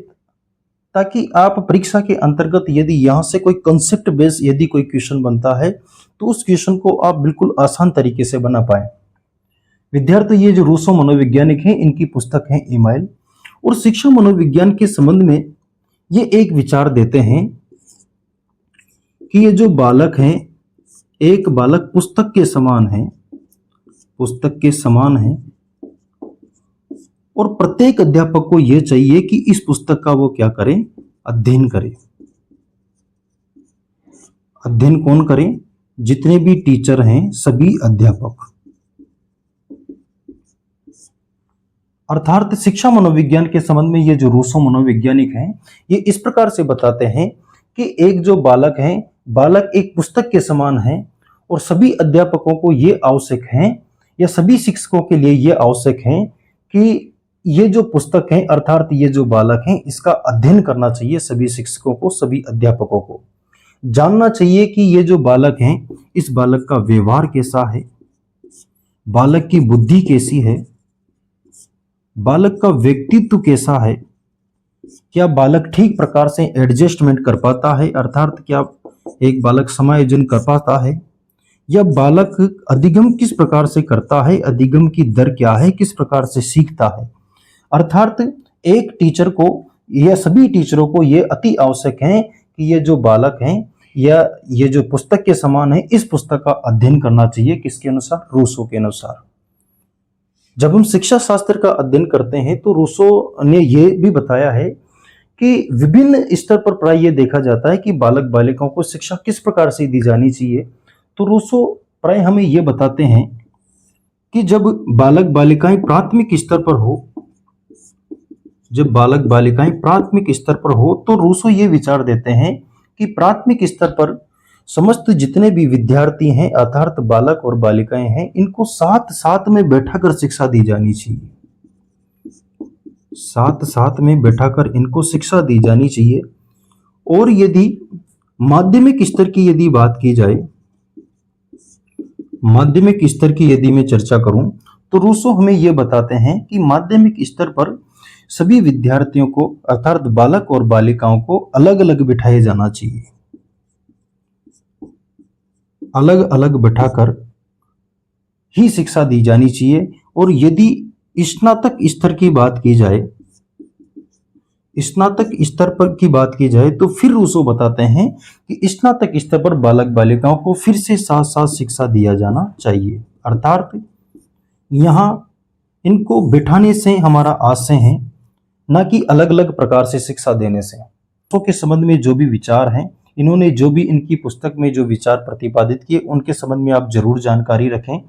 ताकि आप परीक्षा के अंतर्गत यदि यहां से कोई कंसेप्ट बेस यदि कोई क्वेश्चन बनता है तो उस क्वेश्चन को आप बिल्कुल आसान तरीके से बना पाए। विद्यार्थी, ये जो रूसो मनोवैज्ञानिक हैं इनकी पुस्तक है ईमेल और शिक्षा मनोविज्ञान के संबंध में ये एक विचार देते हैं कि ये जो बालक हैं, एक बालक पुस्तक के समान है और प्रत्येक अध्यापक को यह चाहिए कि इस पुस्तक का वो क्या करें, अध्ययन करें। अध्ययन कौन करें? जितने भी टीचर हैं, सभी अध्यापक। अर्थात शिक्षा मनोविज्ञान के संबंध में ये जो रूसो मनोवैज्ञानिक हैं ये इस प्रकार से बताते हैं कि एक जो बालक है, बालक एक पुस्तक के समान है और सभी अध्यापकों को ये आवश्यक है या सभी शिक्षकों के लिए ये आवश्यक है कि ये जो पुस्तक है अर्थात ये जो बालक है इसका अध्ययन करना चाहिए। सभी शिक्षकों को, सभी अध्यापकों को जानना चाहिए कि ये जो बालक है इस बालक का व्यवहार कैसा है, बालक की बुद्धि कैसी है, बालक का व्यक्तित्व कैसा है, क्या बालक ठीक प्रकार से एडजस्टमेंट कर पाता है, अर्थात क्या एक बालक समायोजन कर पाता है, या बालक अधिगम किस प्रकार से करता है, अधिगम की दर क्या है, किस प्रकार से सीखता है। अर्थात एक टीचर को या सभी टीचरों को ये अति आवश्यक है कि ये जो बालक हैं या ये जो पुस्तक के समान है, इस पुस्तक का अध्ययन करना चाहिए। किसके अनुसार? रूसो के अनुसार। जब हम शिक्षा शास्त्र का अध्ययन करते हैं तो रूसो ने ये भी बताया है कि विभिन्न स्तर पर प्राय ये देखा जाता है कि बालक बालिकाओं को शिक्षा किस प्रकार से दी जानी चाहिए। तो रूसो प्राय हमें ये बताते हैं कि जब बालक बालिकाएं प्राथमिक स्तर पर हो, जब बालक बालिकाएं प्राथमिक स्तर पर हो, तो रूसो ये विचार देते हैं कि प्राथमिक स्तर पर समस्त जितने भी विद्यार्थी हैं, अर्थात बालक और बालिकाएं हैं, इनको साथ साथ में बैठाकर शिक्षा दी जानी चाहिए। साथ साथ में बैठाकर इनको शिक्षा दी जानी चाहिए। और यदि माध्यमिक स्तर की यदि बात की जाए, माध्यमिक स्तर की यदि मैं चर्चा करूं, तो रूसो हमें यह बताते हैं कि माध्यमिक स्तर पर सभी विद्यार्थियों को, अर्थात बालक और बालिकाओं को अलग अलग बिठाया जाना चाहिए। अलग अलग बैठाकर ही शिक्षा दी जानी चाहिए। और यदि स्नातक स्तर की बात की जाए, स्नातक स्तर पर की बात की जाए, तो फिर रूसो बताते हैं कि स्नातक स्तर पर बालक बालिकाओं को फिर से साथ साथ शिक्षा दिया जाना चाहिए। अर्थात यहाँ इनको बिठाने से हमारा आशय है, ना कि अलग अलग प्रकार से शिक्षा देने से। रूसो के संबंध में जो भी विचार हैं, इन्होंने जो भी इनकी पुस्तक में जो विचार प्रतिपादित किए, उनके संबंध में आप जरूर जानकारी रखें।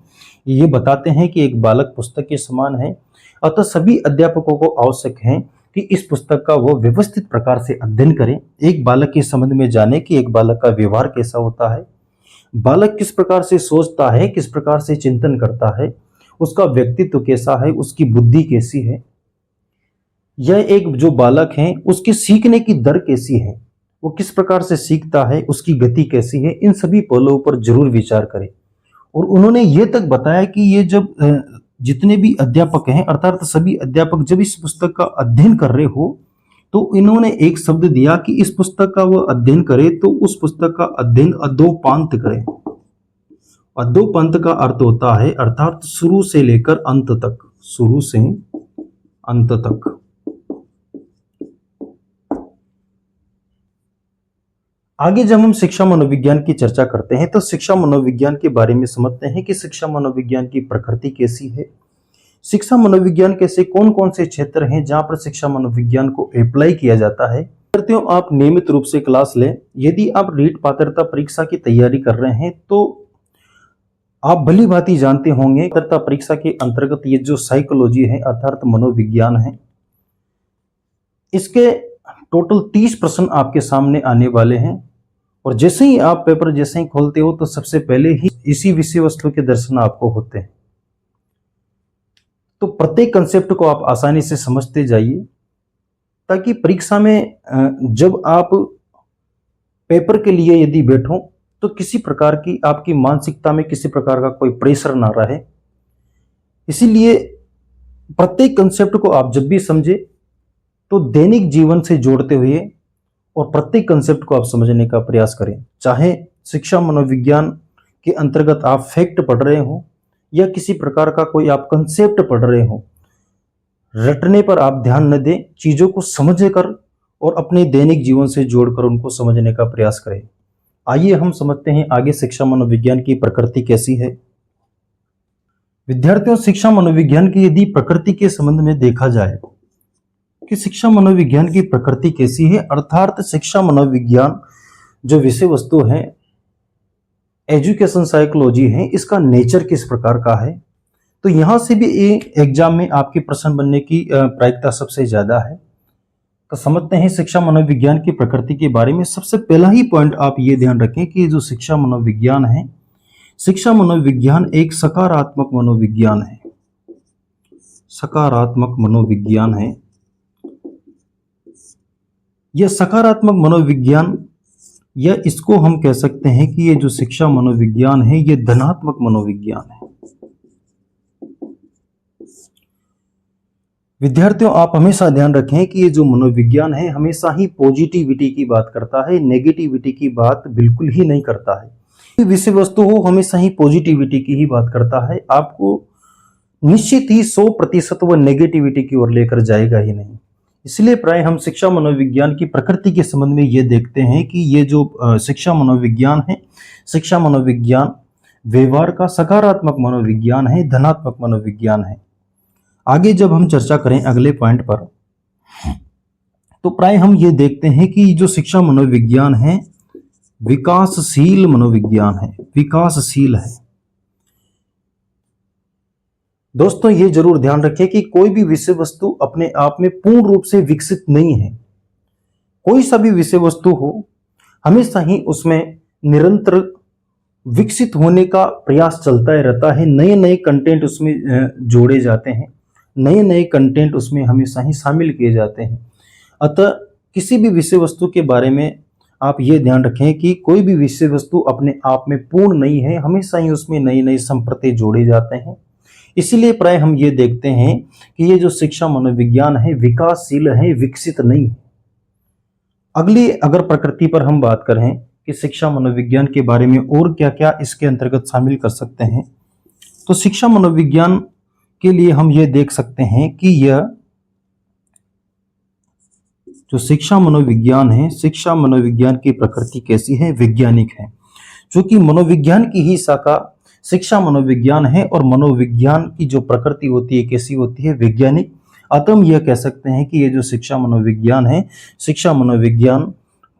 ये बताते हैं कि एक बालक पुस्तक के समान है, अतः सभी अध्यापकों को आवश्यक है कि इस पुस्तक का वो व्यवस्थित प्रकार से अध्ययन करें। एक बालक के संबंध में जाने कि एक बालक का व्यवहार कैसा होता है, बालक किस प्रकार से सोचता है, किस प्रकार से चिंतन करता है, उसका व्यक्तित्व कैसा है, उसकी बुद्धि कैसी है, यह एक जो बालक है उसके सीखने की दर कैसी है, वो किस प्रकार से सीखता है, उसकी गति कैसी है, इन सभी पहलुओं पर जरूर विचार करें। और उन्होंने ये तक बताया कि ये जब जितने भी अध्यापक हैं, अर्थात सभी अध्यापक जब इस पुस्तक का अध्ययन कर रहे हो, तो इन्होंने एक शब्द दिया कि इस पुस्तक का वह अध्ययन करे तो उस पुस्तक का अध्ययन अधोपांत करे। अधोपांत का अर्थ होता है अर्थात शुरू से लेकर अंत तक, शुरू से अंत तक। आगे जब हम शिक्षा मनोविज्ञान की चर्चा करते हैं तो शिक्षा मनोविज्ञान के बारे में समझते हैं कि शिक्षा मनोविज्ञान की प्रकृति कैसी है, शिक्षा मनोविज्ञान के से कौन कौन से क्षेत्र हैं जहां पर शिक्षा मनोविज्ञान को अप्लाई किया जाता है। विद्यार्थियों, आप नियमित रूप से क्लास लें। यदि आप रीट पात्रता परीक्षा की तैयारी कर रहे हैं तो आप भली भांति जानते होंगे पात्रता परीक्षा के अंतर्गत ये जो साइकोलॉजी है अर्थात मनोविज्ञान है, इसके टोटल 30 प्रश्न आपके सामने आने वाले हैं। और जैसे ही आप पेपर जैसे ही खोलते हो तो सबसे पहले ही इसी विषय वस्तु के दर्शन आपको होते हैं। तो प्रत्येक कंसेप्ट को आप आसानी से समझते जाइए ताकि परीक्षा में जब आप पेपर के लिए यदि बैठो तो किसी प्रकार की आपकी मानसिकता में किसी प्रकार का कोई प्रेशर ना रहे। इसीलिए प्रत्येक कंसेप्ट को आप जब भी समझे तो दैनिक जीवन से जोड़ते हुए और प्रत्येक कंसेप्ट को आप समझने का प्रयास करें। चाहे शिक्षा मनोविज्ञान के अंतर्गत आप फैक्ट पढ़ रहे हो या किसी प्रकार का कोई आप कंसेप्ट पढ़ रहे हो, रटने पर आप ध्यान न दें, चीजों को समझकर और अपने दैनिक जीवन से जोड़कर उनको समझने का प्रयास करें। आइए हम समझते हैं आगे शिक्षा मनोविज्ञान की प्रकृति कैसी है। विद्यार्थियों, शिक्षा मनोविज्ञान की यदि प्रकृति के संबंध में देखा जाए कि शिक्षा मनोविज्ञान की प्रकृति कैसी है, अर्थात शिक्षा मनोविज्ञान जो विषय वस्तु है, एजुकेशन साइकोलॉजी है, इसका नेचर किस प्रकार का है। तो यहां से भी एग्जाम में आपके प्रश्न बनने की प्रायिकता सबसे ज्यादा है। तो समझते हैं शिक्षा मनोविज्ञान की प्रकृति के बारे में। सबसे पहला ही पॉइंट आप ये ध्यान रखें कि जो शिक्षा मनोविज्ञान है, शिक्षा मनोविज्ञान एक सकारात्मक मनोविज्ञान है। सकारात्मक मनोविज्ञान है। यह सकारात्मक मनोविज्ञान, या इसको हम कह सकते हैं कि ये जो शिक्षा मनोविज्ञान है ये धनात्मक मनोविज्ञान है। विद्यार्थियों, आप हमेशा ध्यान रखें कि ये जो मनोविज्ञान है हमेशा ही पॉजिटिविटी की बात करता है, नेगेटिविटी की बात बिल्कुल ही नहीं करता है। ये विषय वस्तु हो हमेशा ही पॉजिटिविटी की ही बात करता है, आपको निश्चित ही 100% वह नेगेटिविटी की ओर लेकर जाएगा ही नहीं। इसलिए प्राय हम शिक्षा मनोविज्ञान की प्रकृति के संबंध में ये देखते हैं कि ये जो शिक्षा मनोविज्ञान है, शिक्षा मनोविज्ञान व्यवहार का सकारात्मक मनोविज्ञान है, धनात्मक मनोविज्ञान है। आगे जब हम चर्चा करें अगले पॉइंट पर, तो प्राय हम ये देखते हैं कि जो शिक्षा मनोविज्ञान है विकासशील मनोविज्ञान है, विकासशील है। दोस्तों, ये जरूर ध्यान रखें कि कोई भी विषय वस्तु अपने आप में पूर्ण रूप से विकसित नहीं है। कोई सा भी विषय वस्तु हो हमेशा ही उसमें निरंतर विकसित होने का प्रयास चलता ही रहता है। नए नए कंटेंट उसमें जोड़े जाते हैं, नए नए कंटेंट उसमें हमेशा ही शामिल किए जाते हैं। अतः किसी भी विषय वस्तु के बारे में आप ये ध्यान रखें कि कोई भी विषय वस्तु अपने आप में पूर्ण नहीं है, हमेशा ही उसमें नई नई संप्रति जोड़े जाते हैं। इसीलिए प्राय हम ये देखते हैं कि ये जो शिक्षा मनोविज्ञान है विकासशील है, विकसित नहीं है। अगली अगर प्रकृति पर हम बात करें कि शिक्षा मनोविज्ञान के बारे में और क्या क्या इसके अंतर्गत शामिल कर सकते हैं, तो शिक्षा मनोविज्ञान के लिए हम ये देख सकते हैं कि यह जो शिक्षा मनोविज्ञान है, शिक्षा मनोविज्ञान की प्रकृति कैसी है, वैज्ञानिक है। क्योंकि मनोविज्ञान की ही शाखा शिक्षा मनोविज्ञान है और मनोविज्ञान की जो प्रकृति होती है कैसी होती है, वैज्ञानिक। अतः हम यह कह सकते हैं कि ये जो शिक्षा मनोविज्ञान है, शिक्षा मनोविज्ञान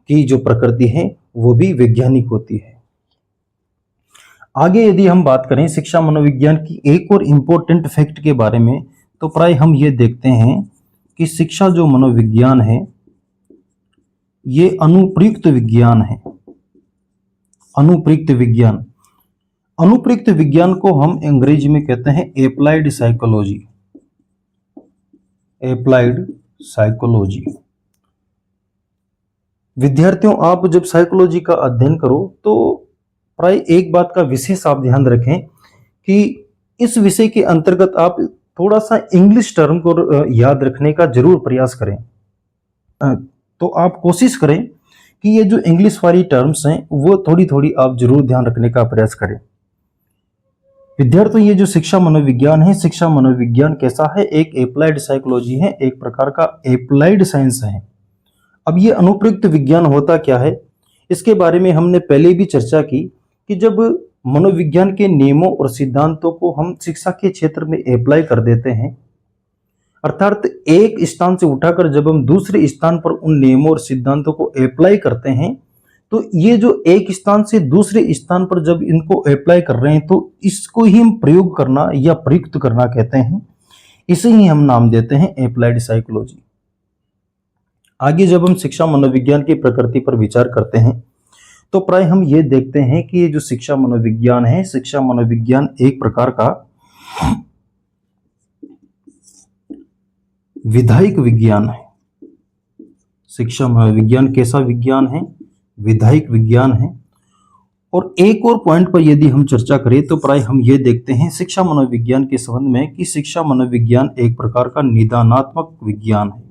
की जो प्रकृति है वो भी वैज्ञानिक होती है। आगे यदि हम बात करें शिक्षा मनोविज्ञान की एक और इम्पोर्टेंट फैक्ट के बारे में, तो प्राय हम ये देखते हैं कि शिक्षा जो मनोविज्ञान है ये अनुप्रयुक्त विज्ञान है। अनुप्रयुक्त विज्ञान, अनुप्रयुक्त विज्ञान को हम अंग्रेजी में कहते हैं एप्लाइड साइकोलॉजी, एप्लाइड साइकोलॉजी। विद्यार्थियों, आप जब साइकोलॉजी का अध्ययन करो तो प्राय एक बात का विशेष आप ध्यान रखें कि इस विषय के अंतर्गत आप थोड़ा सा इंग्लिश टर्म को याद रखने का जरूर प्रयास करें। तो आप कोशिश करें कि ये जो इंग्लिश वाली टर्म्स हैं वो थोड़ी थोड़ी आप जरूर ध्यान रखने का प्रयास करें। विद्यार्थियों, ये जो शिक्षा मनोविज्ञान है, शिक्षा मनोविज्ञान कैसा है, एक एप्लाइड साइकोलॉजी है, एक प्रकार का एप्लाइड साइंस है। अब ये अनुप्रयुक्त विज्ञान होता क्या है, इसके बारे में हमने पहले भी चर्चा की कि जब मनोविज्ञान के नियमों और सिद्धांतों को हम शिक्षा के क्षेत्र में अप्लाई कर देते हैं, अर्थात एक स्थान से उठाकर जब हम दूसरे स्थान पर उन नियमों और सिद्धांतों को अप्लाई करते हैं, तो ये जो एक स्थान से दूसरे स्थान पर जब इनको अप्लाई कर रहे हैं तो इसको ही हम प्रयोग करना या प्रयुक्त करना कहते हैं। इसे ही हम नाम देते हैं एप्लाइड साइकोलॉजी। आगे जब हम शिक्षा मनोविज्ञान की प्रकृति पर विचार करते हैं तो प्राय हम ये देखते हैं कि ये जो शिक्षा मनोविज्ञान है, शिक्षा मनोविज्ञान एक प्रकार का विधायक विज्ञान है। शिक्षा मनोविज्ञान कैसा विज्ञान है, विधायक विज्ञान है। और एक और पॉइंट पर यदि हम चर्चा करें तो प्राय हम ये देखते हैं शिक्षा मनोविज्ञान के संबंध में कि शिक्षा मनोविज्ञान एक प्रकार का निदानात्मक विज्ञान है।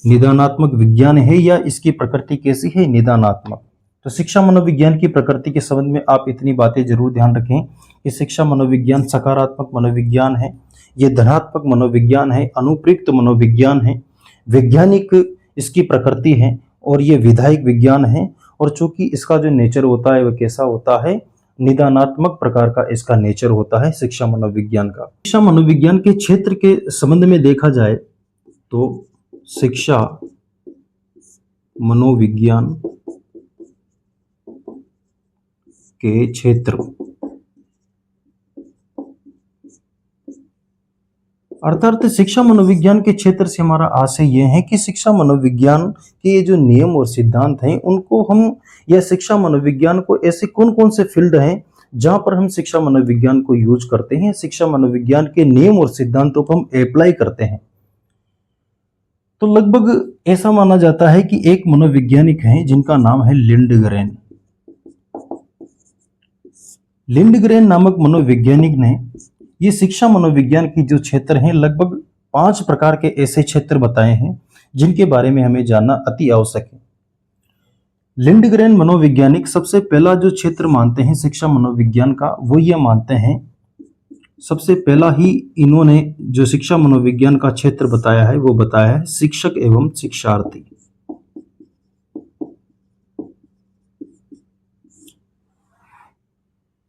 निदानात्मक विज्ञान है या इसकी प्रकृति कैसी है, निदानात्मक। तो शिक्षा मनोविज्ञान की प्रकृति के संबंध में आप इतनी बातें जरूर ध्यान रखें कि शिक्षा मनोविज्ञान सकारात्मक मनोविज्ञान है, ये धनात्मक मनोविज्ञान है, अनुप्रयुक्त मनोविज्ञान है, वैज्ञानिक इसकी प्रकृति है और ये विधायक विज्ञान है। और चूंकि इसका जो नेचर होता है वह कैसा होता है, निदानात्मक प्रकार का इसका नेचर होता है शिक्षा मनोविज्ञान का। शिक्षा मनोविज्ञान के क्षेत्र के संबंध में देखा जाए तो शिक्षा मनोविज्ञान के क्षेत्र, अर्थात शिक्षा मनोविज्ञान के क्षेत्र से हमारा आशय यह है कि शिक्षा मनोविज्ञान के ये जो नियम और सिद्धांत हैं उनको हम, या शिक्षा मनोविज्ञान को ऐसे कौन कौन से फील्ड हैं जहां पर हम शिक्षा मनोविज्ञान को यूज करते हैं, शिक्षा मनोविज्ञान के नियम और सिद्धांतों को हम अप्लाई करते हैं। तो लगभग ऐसा माना जाता है कि एक मनोवैज्ञानिक हैं जिनका नाम है लिंडग्रेन। लिंडग्रेन नामक मनोवैज्ञानिक ने ये शिक्षा मनोविज्ञान की जो क्षेत्र हैं, लगभग 5 प्रकार के ऐसे क्षेत्र बताए हैं जिनके बारे में हमें जानना अति आवश्यक है। लिंडग्रेन मनोवैज्ञानिक सबसे पहला जो क्षेत्र मानते हैं शिक्षा मनोविज्ञान का, वो ये मानते हैं, सबसे पहला ही इन्होंने जो शिक्षा मनोविज्ञान का क्षेत्र बताया है वो बताया है शिक्षक एवं शिक्षार्थी।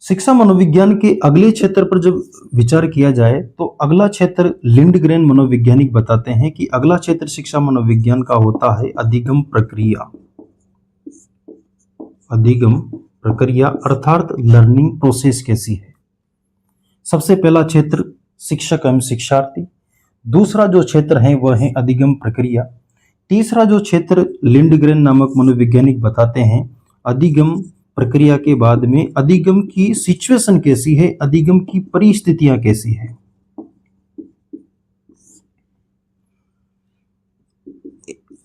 शिक्षा मनोविज्ञान के अगले क्षेत्र पर जब विचार किया जाए तो अगला क्षेत्र लिंडग्रेन मनोवैज्ञानिक बताते हैं कि अगला क्षेत्र शिक्षा मनोविज्ञान का होता है अधिगम प्रक्रिया। अधिगम प्रक्रिया अर्थात लर्निंग प्रोसेस कैसी है। सबसे पहला क्षेत्र शिक्षक एवं शिक्षार्थी, दूसरा जो क्षेत्र है वह है अधिगम प्रक्रिया, तीसरा जो क्षेत्र लिंडग्रेन नामक मनोवैज्ञानिक बताते हैं अधिगम प्रक्रिया के बाद में अधिगम की सिचुएशन कैसी है, अधिगम की परिस्थितियां कैसी है।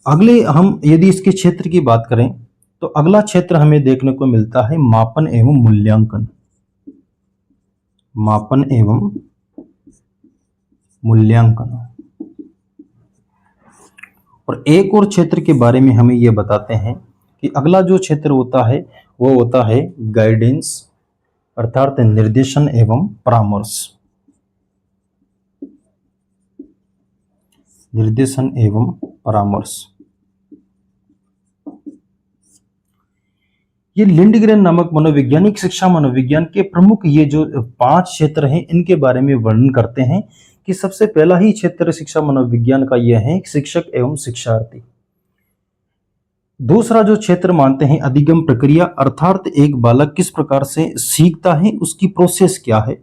अगले हम यदि इसके क्षेत्र की बात करें तो अगला क्षेत्र हमें देखने को मिलता है मापन एवं मूल्यांकन। मापन एवं मूल्यांकन। और एक और क्षेत्र के बारे में हमें यह बताते हैं कि अगला जो क्षेत्र होता है वो होता है गाइडेंस अर्थात निर्देशन एवं परामर्श। निर्देशन एवं परामर्श। ये लिंडग्रेन नामक मनोवैज्ञानिक शिक्षा मनोविज्ञान के प्रमुख ये जो 5 क्षेत्र हैं इनके बारे में वर्णन करते हैं कि सबसे पहला ही क्षेत्र शिक्षा मनोविज्ञान का यह है शिक्षक एवं शिक्षार्थी। दूसरा जो क्षेत्र मानते हैं अधिगम प्रक्रिया अर्थात एक बालक किस प्रकार से सीखता है, उसकी प्रोसेस क्या है,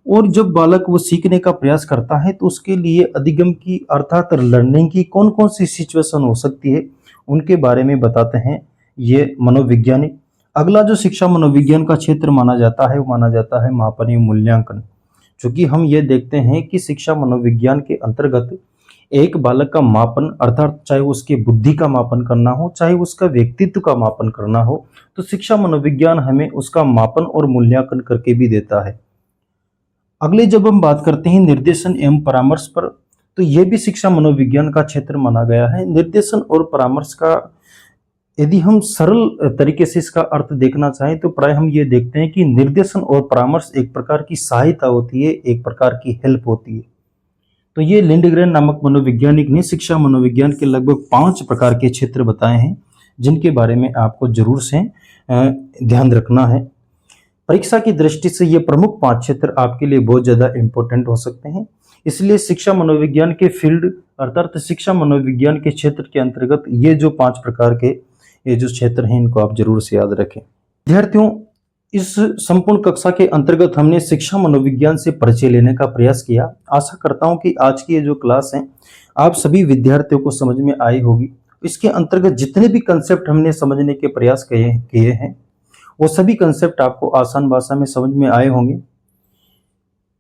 और जब बालक वो सीखने का प्रयास करता है तो उसके लिए अधिगम की अर्थात लर्निंग की कौन कौन सी सिचुएशन हो सकती है उनके बारे में बताते हैं ये मनोविज्ञानिक। अगला जो शिक्षा मनोविज्ञान का क्षेत्र माना जाता है वो माना जाता है मापन एवं मूल्यांकन। चूंकि हम ये देखते हैं कि शिक्षा मनोविज्ञान के अंतर्गत एक बालक का मापन अर्थात चाहे उसकी बुद्धि का मापन करना हो चाहे उसका व्यक्तित्व का मापन करना हो तो शिक्षा मनोविज्ञान हमें उसका मापन और मूल्यांकन करके भी देता है। अगले जब हम बात करते हैं निर्देशन एवं परामर्श पर तो यह भी शिक्षा मनोविज्ञान का क्षेत्र माना गया है। निर्देशन और परामर्श का यदि हम सरल तरीके से इसका अर्थ देखना चाहें तो प्राय हम ये देखते हैं कि निर्देशन और परामर्श एक प्रकार की सहायता होती है, एक प्रकार की हेल्प होती है। तो ये लिंडग्रेन नामक मनोवैज्ञानिक ने शिक्षा मनोविज्ञान के लगभग 5 प्रकार के क्षेत्र बताए हैं जिनके बारे में आपको जरूर से ध्यान रखना है। परीक्षा की दृष्टि से ये प्रमुख 5 क्षेत्र आपके लिए बहुत ज़्यादा इंपॉर्टेंट हो सकते हैं, इसलिए शिक्षा मनोविज्ञान के फील्ड अर्थात शिक्षा मनोविज्ञान के क्षेत्र के अंतर्गत ये जो 5 प्रकार के ये जो क्षेत्र हैं इनको आप जरूर से याद रखें। विद्यार्थियों, इस संपूर्ण कक्षा के अंतर्गत हमने शिक्षा मनोविज्ञान से परिचय लेने का प्रयास किया। आशा करता हूं कि आज की ये जो क्लास है आप सभी विद्यार्थियों को समझ में आई होगी। इसके अंतर्गत जितने भी कंसेप्ट हमने समझने के प्रयास किए हैं वो सभी कंसेप्ट आपको आसान भाषा में समझ में आए होंगे।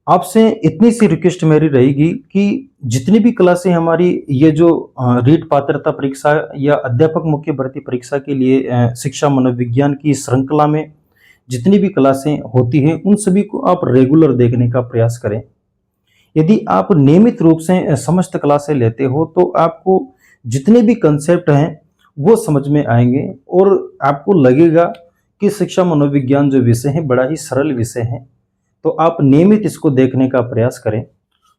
आपसे इतनी सी रिक्वेस्ट मेरी रहेगी कि जितनी भी क्लासें हमारी ये जो रीट पात्रता परीक्षा या अध्यापक मुख्य भर्ती परीक्षा के लिए शिक्षा मनोविज्ञान की श्रृंखला में जितनी भी क्लासें होती हैं उन सभी को आप रेगुलर देखने का प्रयास करें। यदि आप नियमित रूप से समस्त क्लासें लेते हो तो आपको जितने भी कंसेप्ट हैं वो समझ में आएंगे और आपको लगेगा कि शिक्षा मनोविज्ञान जो विषय है बड़ा ही सरल विषय है। तो आप नियमित इसको देखने का प्रयास करें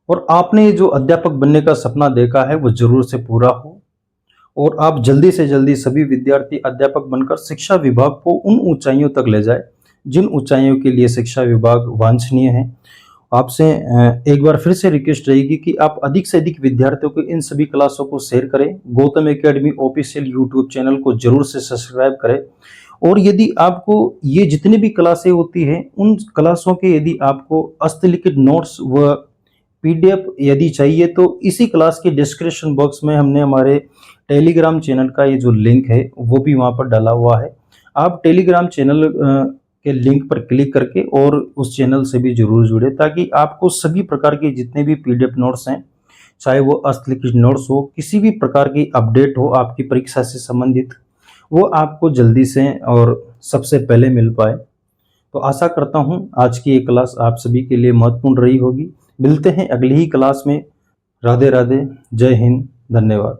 और आपने जो अध्यापक बनने का सपना देखा है वो जरूर से पूरा हो और आप जल्दी से जल्दी सभी विद्यार्थी अध्यापक बनकर शिक्षा विभाग को उन ऊंचाइयों तक ले जाए जिन ऊंचाइयों के लिए शिक्षा विभाग वांछनीय है। आपसे एक बार फिर से रिक्वेस्ट रहेगी कि आप अधिक से अधिक विद्यार्थियों को इन सभी क्लासों को शेयर करें। Gautam academy official YouTube channel को जरूर से सब्सक्राइब करें और यदि आपको ये जितनी भी क्लासें होती हैं उन क्लासों के यदि आपको हस्तलिखित नोट्स व पीडीएफ यदि चाहिए तो इसी क्लास के डिस्क्रिप्शन बॉक्स में हमने हमारे टेलीग्राम चैनल का ये जो लिंक है वो भी वहाँ पर डाला हुआ है। आप टेलीग्राम चैनल के लिंक पर क्लिक करके और उस चैनल से भी जरूर जुड़े ताकि आपको सभी प्रकार के जितने भी पीडीएफ नोट्स हैं चाहे वो हस्तलिखित नोट्स हो किसी भी प्रकार की अपडेट हो आपकी परीक्षा से संबंधित वो आपको जल्दी से और सबसे पहले मिल पाए। तो आशा करता हूं आज की ये क्लास आप सभी के लिए महत्वपूर्ण रही होगी। मिलते हैं अगली ही क्लास में। राधे राधे, जय हिंद, धन्यवाद।